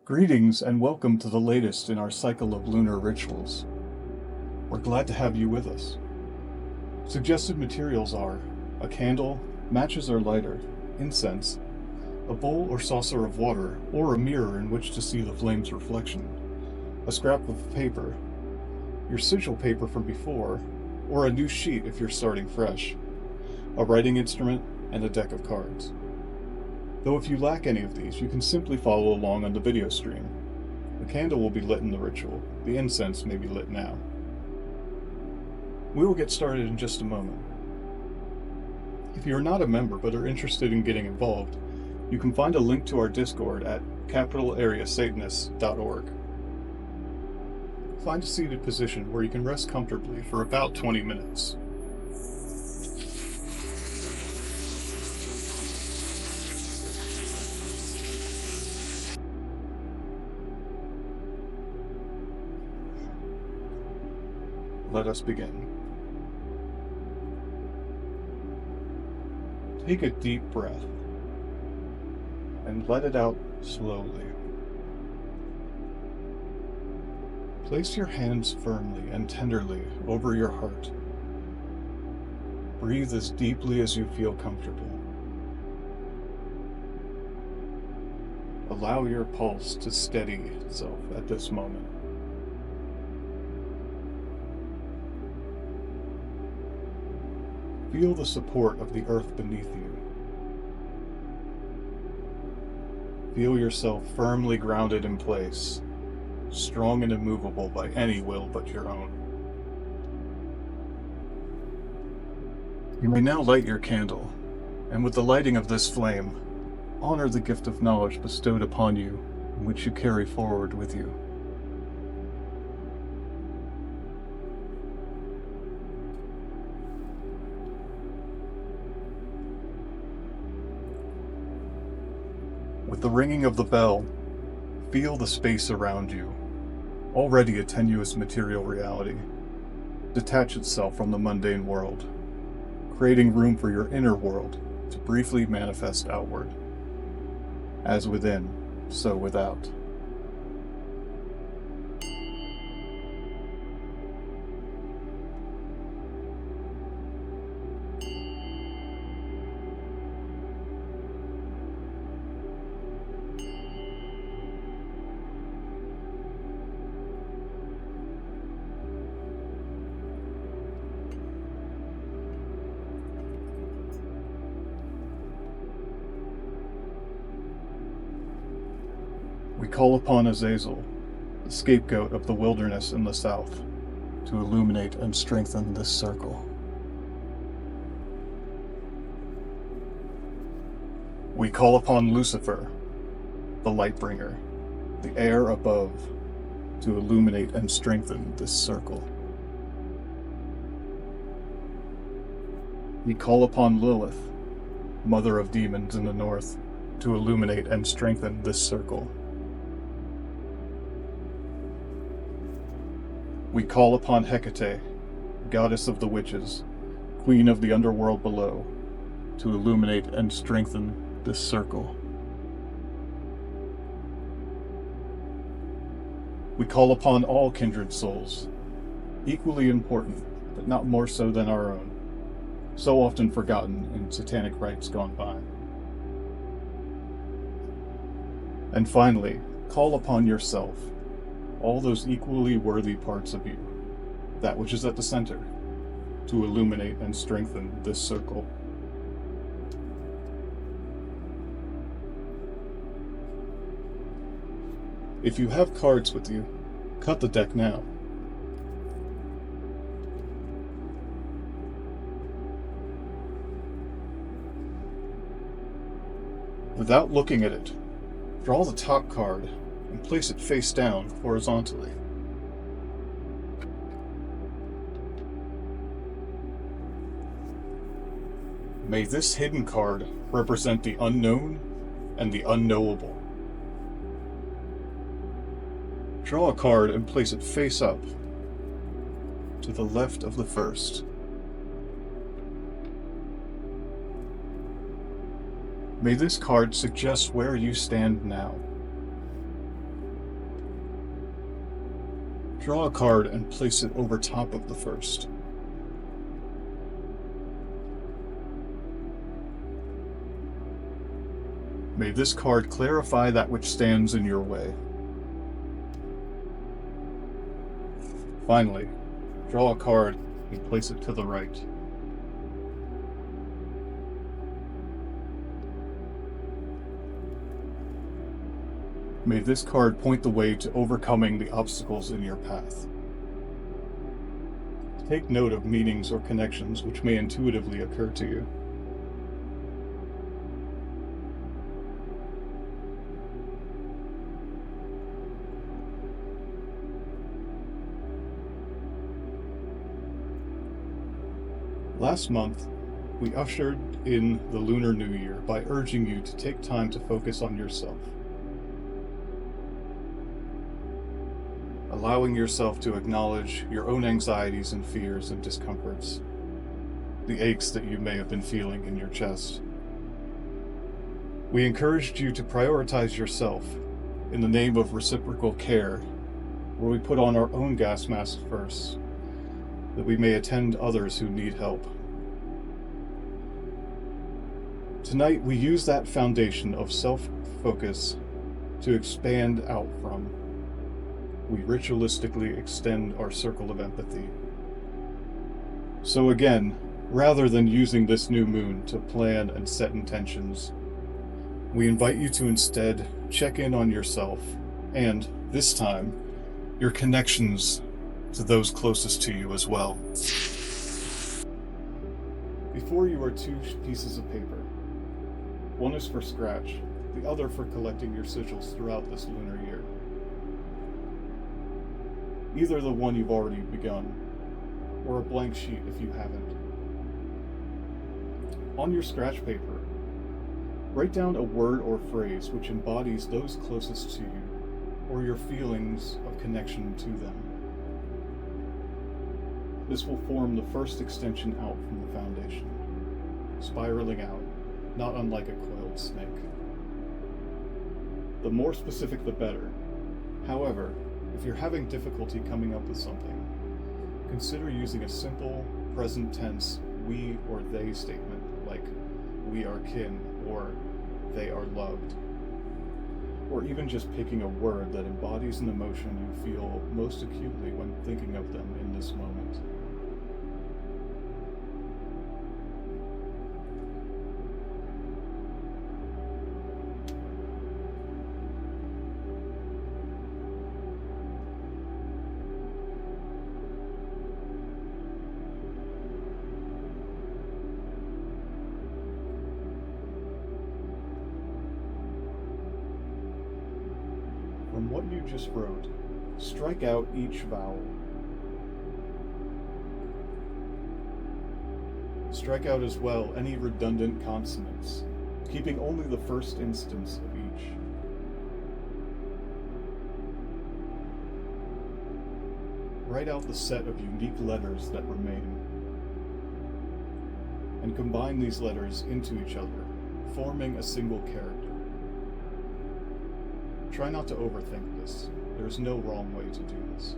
Greetings and welcome to the latest in our cycle of lunar rituals. We're glad to have you with us. Suggested materials are a candle, matches or lighter, incense, a bowl or saucer of water or a mirror in which to see the flame's reflection, a scrap of paper, your sigil paper from before, or a new sheet if you're starting fresh, a writing instrument, and a deck of cards. Though if you lack any of these, you can simply follow along on the video stream. The candle will be lit in the ritual. The incense may be lit now. We will get started in just a moment. If you are not a member but are interested in getting involved, you can find a link to our Discord at capitalareasatanists.org. Find a seated position where you can rest comfortably for about 20 minutes. Let us begin. Take a deep breath and let it out slowly. Place your hands firmly and tenderly over your heart. Breathe as deeply as you feel comfortable. Allow your pulse to steady itself at this moment. Feel the support of the earth beneath you. Feel yourself firmly grounded in place, strong and immovable by any will but your own. You may now light your candle, and with the lighting of this flame, honor the gift of knowledge bestowed upon you, and which you carry forward with you. With the ringing of the bell, feel the space around you, already a tenuous material reality, detach itself from the mundane world, creating room for your inner world to briefly manifest outward. As within, so without. We call upon Azazel, the scapegoat of the wilderness in the south, to illuminate and strengthen this circle. We call upon Lucifer, the Lightbringer, the air above, to illuminate and strengthen this circle. We call upon Lilith, mother of demons in the north, to illuminate and strengthen this circle. We call upon Hecate, goddess of the witches, queen of the underworld below, to illuminate and strengthen this circle. We call upon all kindred souls, equally important, but not more so than our own, so often forgotten in satanic rites gone by. And finally, call upon yourself, all those equally worthy parts of you, that which is at the center, to illuminate and strengthen this circle. If you have cards with you, cut the deck now. Without looking at it, draw the top card and place it face down horizontally. May this hidden card represent the unknown and the unknowable. Draw a card and place it face up to the left of the first. May this card suggest where you stand now. Draw a card and place it over top of the first. May this card clarify that which stands in your way. Finally, draw a card and place it to the right. May this card point the way to overcoming the obstacles in your path. Take note of meanings or connections which may intuitively occur to you. Last month, we ushered in the Lunar New Year by urging you to take time to focus on yourself. Allowing yourself to acknowledge your own anxieties and fears and discomforts, the aches that you may have been feeling in your chest. We encouraged you to prioritize yourself in the name of reciprocal care, where we put on our own gas mask first, that we may attend others who need help. Tonight, we use that foundation of self-focus to expand out from. We ritualistically extend our circle of empathy. So again, rather than using this new moon to plan and set intentions, we invite you to instead check in on yourself and, this time, your connections to those closest to you as well. Before you are two pieces of paper. One is for scratch, the other for collecting your sigils throughout this lunar year. Either the one you've already begun, or a blank sheet if you haven't. On your scratch paper, write down a word or phrase which embodies those closest to you, or your feelings of connection to them. This will form the first extension out from the foundation, spiraling out, not unlike a coiled snake. The more specific the better. However, if you're having difficulty coming up with something, consider using a simple present tense we or they statement like we are kin or they are loved. Or even just picking a word that embodies an emotion you feel most acutely when thinking of them in this moment. From what you just wrote, strike out each vowel. Strike out as well any redundant consonants, keeping only the first instance of each. Write out the set of unique letters that remain, and combine these letters into each other, forming a single character. Try not to overthink this. There is no wrong way to do this.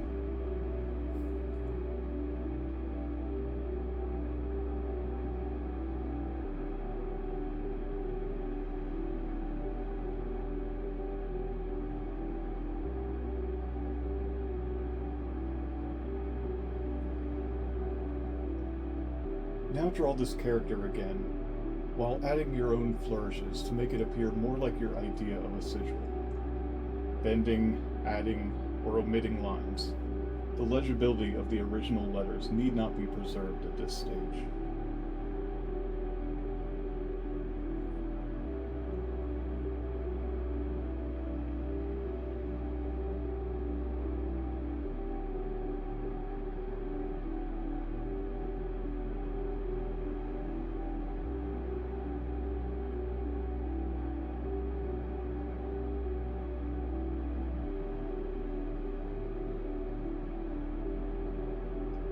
Now draw this character again, while adding your own flourishes to make it appear more like your idea of a sigil. Bending, adding, or omitting lines. The legibility of the original letters need not be preserved at this stage.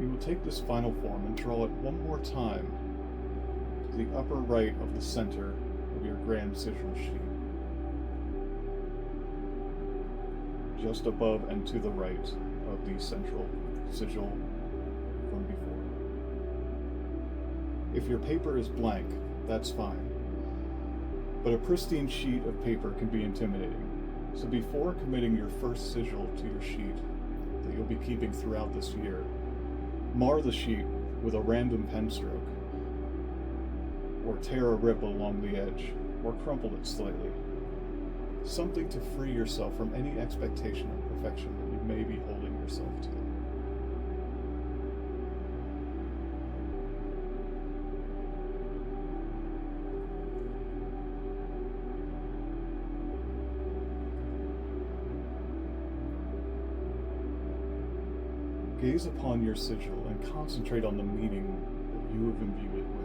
You will take this final form and draw it one more time to the upper right of the center of your grand sigil sheet. Just above and to the right of the central sigil from before. If your paper is blank, that's fine. But a pristine sheet of paper can be intimidating. So before committing your first sigil to your sheet that you'll be keeping throughout this year, mar the sheet with a random pen stroke, or tear a rip along the edge, or crumple it slightly. Something to free yourself from any expectation of perfection that you may be holding yourself to. Gaze upon your sigil and concentrate on the meaning that you have imbued it with.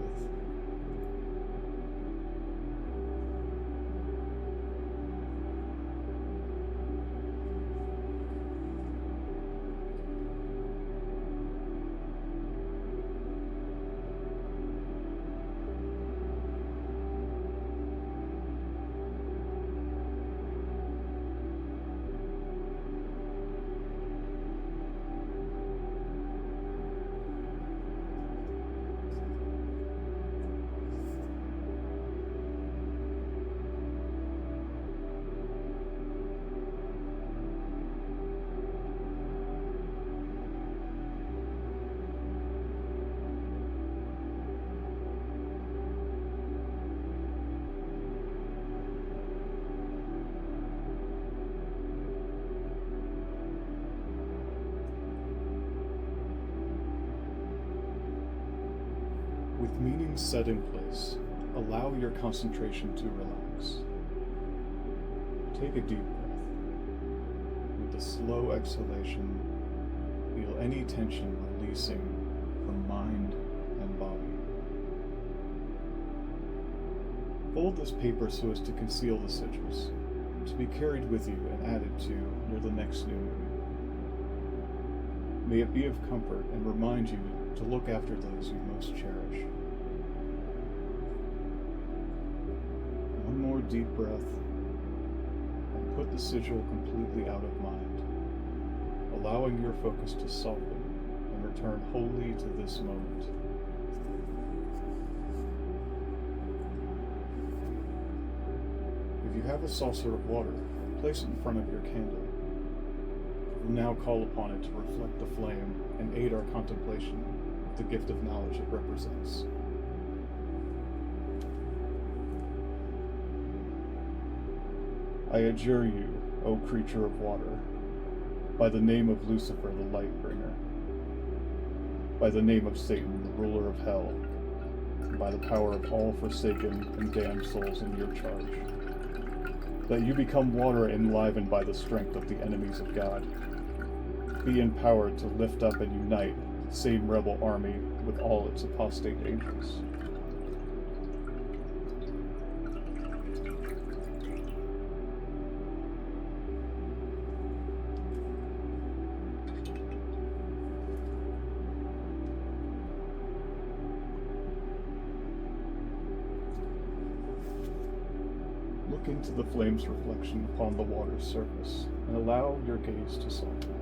With meaning set in place, allow your concentration to relax. Take a deep breath. With a slow exhalation, feel any tension releasing from mind and body. Fold this paper so as to conceal the sigils, to be carried with you and added to near the next new moon. May it be of comfort and remind you to look after those you most cherish. One more deep breath, and put the sigil completely out of mind, allowing your focus to soften and return wholly to this moment. If you have a saucer of water, place it in front of your candle. We'll now call upon it to reflect the flame and aid our contemplation with the gift of knowledge it represents. I adjure you, O creature of water, by the name of Lucifer, the light bringer, by the name of Satan, the ruler of hell, and by the power of all forsaken and damned souls in your charge, that you become water enlivened by the strength of the enemies of God. Be empowered to lift up and unite the same rebel army with all its apostate angels. Look into the flame's reflection upon the water's surface and allow your gaze to soften,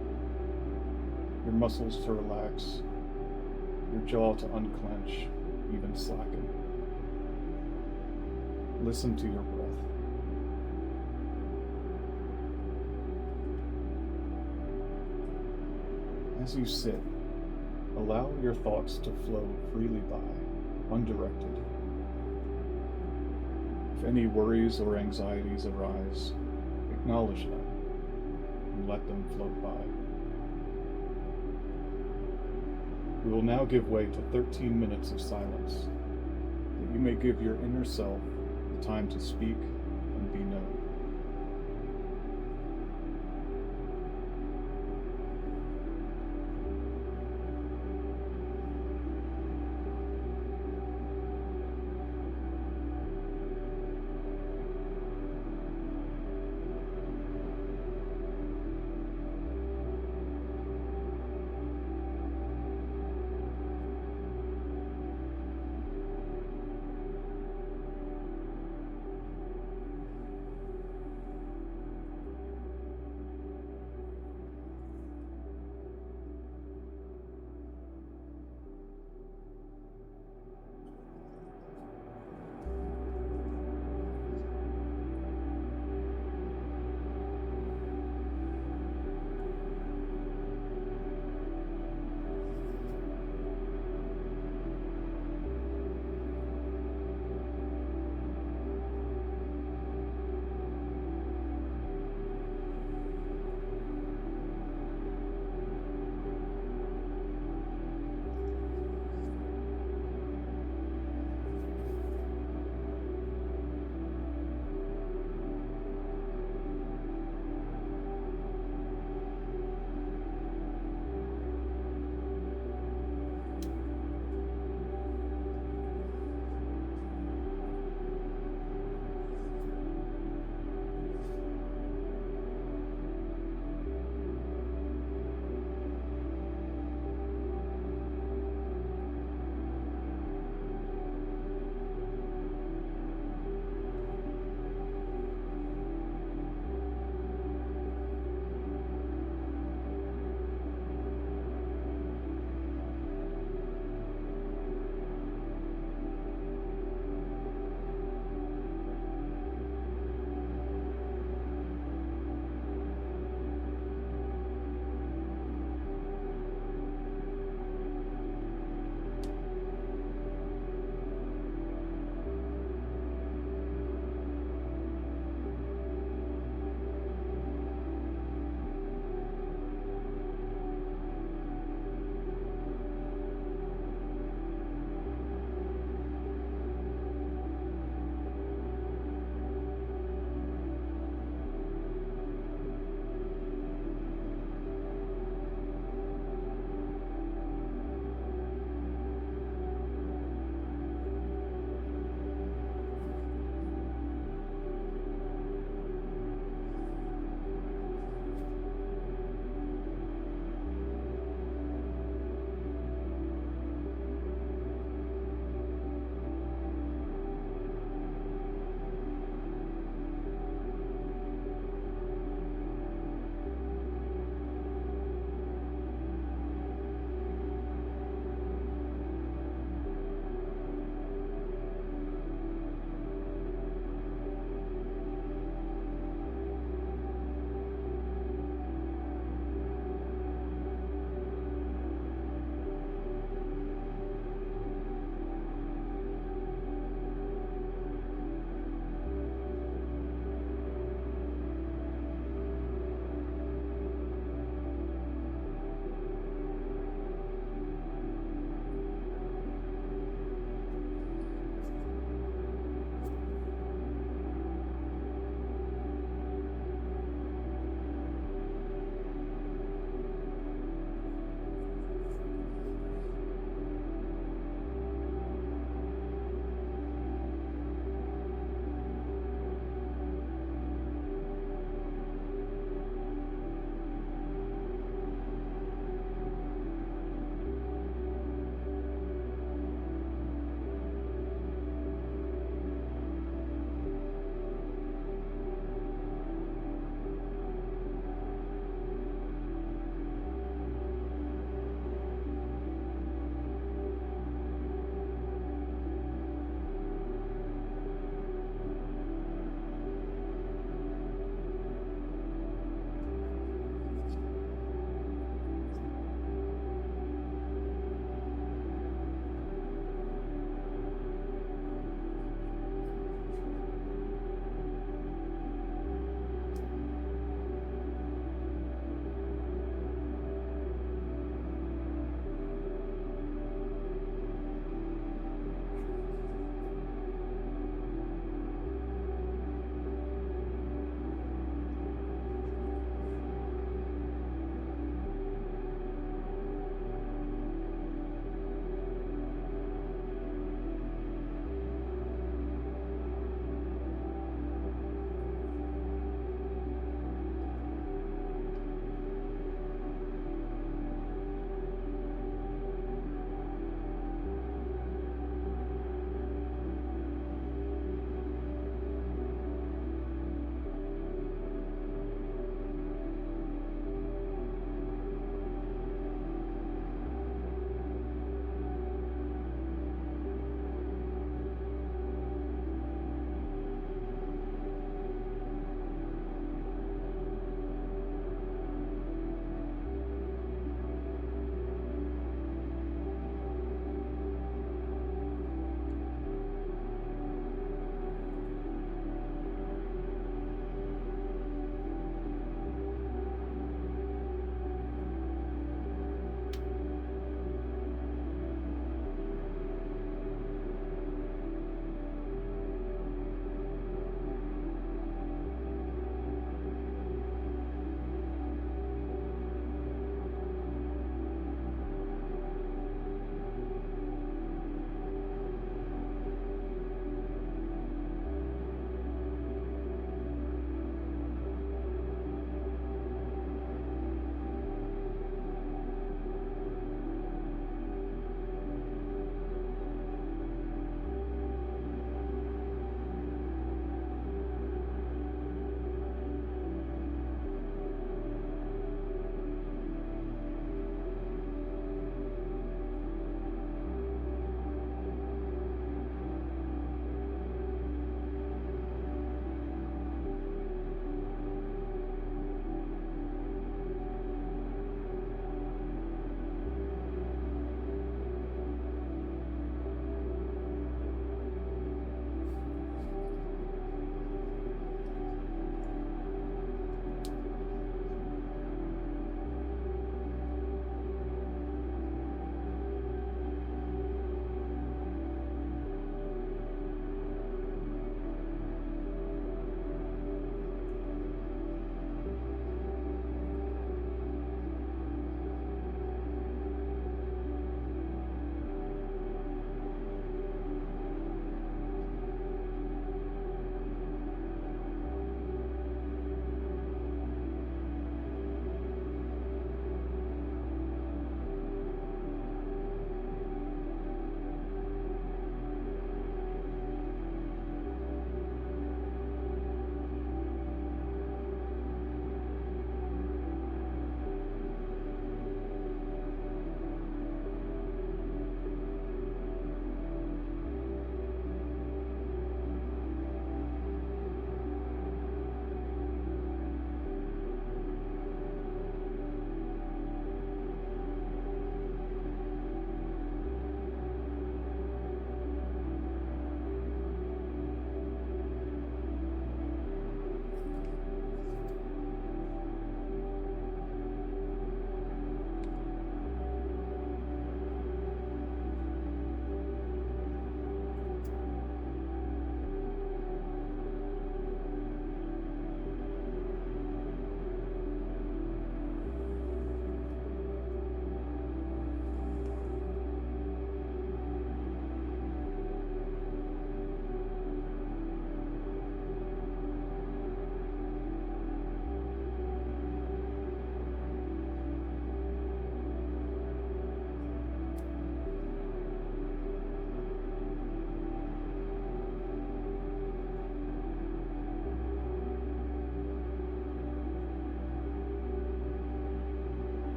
your muscles to relax, your jaw to unclench, even slacken. Listen to your breath. As you sit, allow your thoughts to flow freely by, undirected. If any worries or anxieties arise, acknowledge them and let them float by. We will now give way to 13 minutes of silence, that you may give your inner self the time to speak and be known.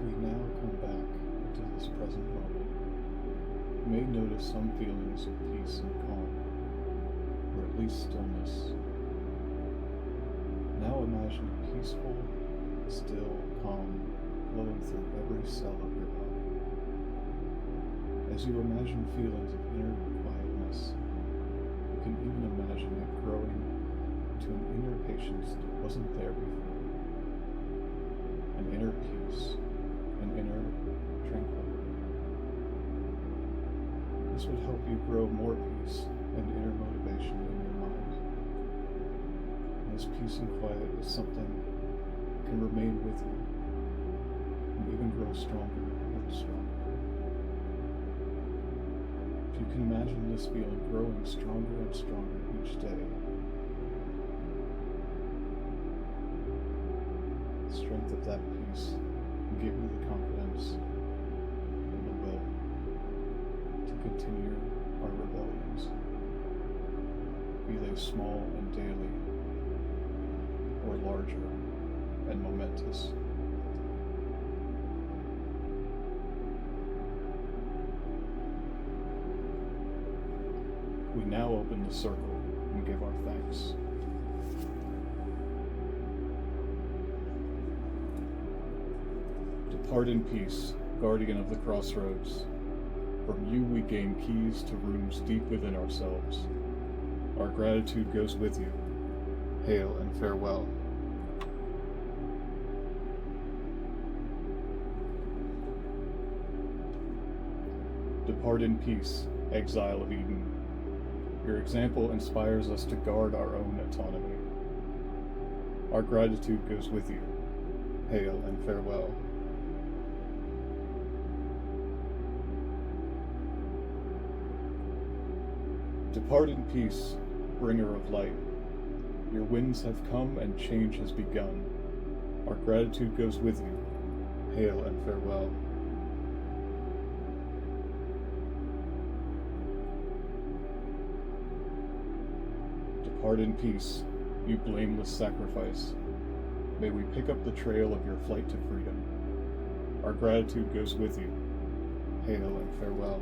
we now come back into this present moment, you may notice some feelings of peace and calm, or at least stillness. Now imagine a peaceful, still calm flowing through every cell of your body. As you imagine feelings of inner quietness, you can even imagine it growing to an inner patience that wasn't there before, an inner peace, an inner tranquility. This would help you grow more peace and inner motivation in your mind. And this peace and quiet is something that can remain with you and even grow stronger and stronger. If you can imagine this feeling growing stronger and stronger each day, the strength of that peace can give you the confidence and the will to continue our rebellions, be they small and daily, or larger and momentous. We now open the circle and give our thanks. Depart in peace, guardian of the crossroads. From you we gain keys to rooms deep within ourselves. Our gratitude goes with you. Hail and farewell. Depart in peace, exile of Eden. Your example inspires us to guard our own autonomy. Our gratitude goes with you. Hail and farewell. Depart in peace, bringer of light. Your winds have come and change has begun. Our gratitude goes with you. Hail and farewell. Depart in peace, you blameless sacrifice. May we pick up the trail of your flight to freedom. Our gratitude goes with you. Hail and farewell.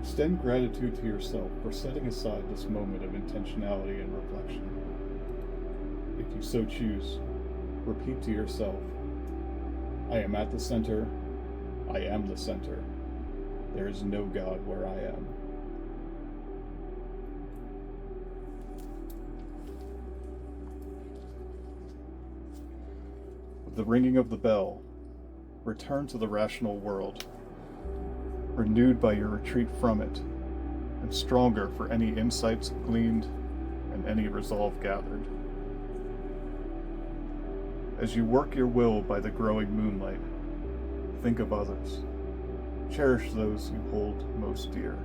Extend gratitude to yourself for setting aside this moment of intentionality and reflection. If you so choose, repeat to yourself, I am at the center, I am the center. There is no God where I am. With the ringing of the bell, return to the rational world, renewed by your retreat from it, and stronger for any insights gleaned and any resolve gathered. As you work your will by the growing moonlight, think of others. Cherish those you hold most dear.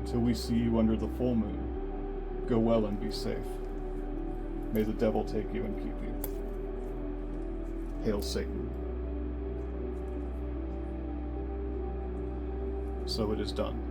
Until we see you under the full moon, go well and be safe. May the devil take you and keep you. Hail Satan. So it is done.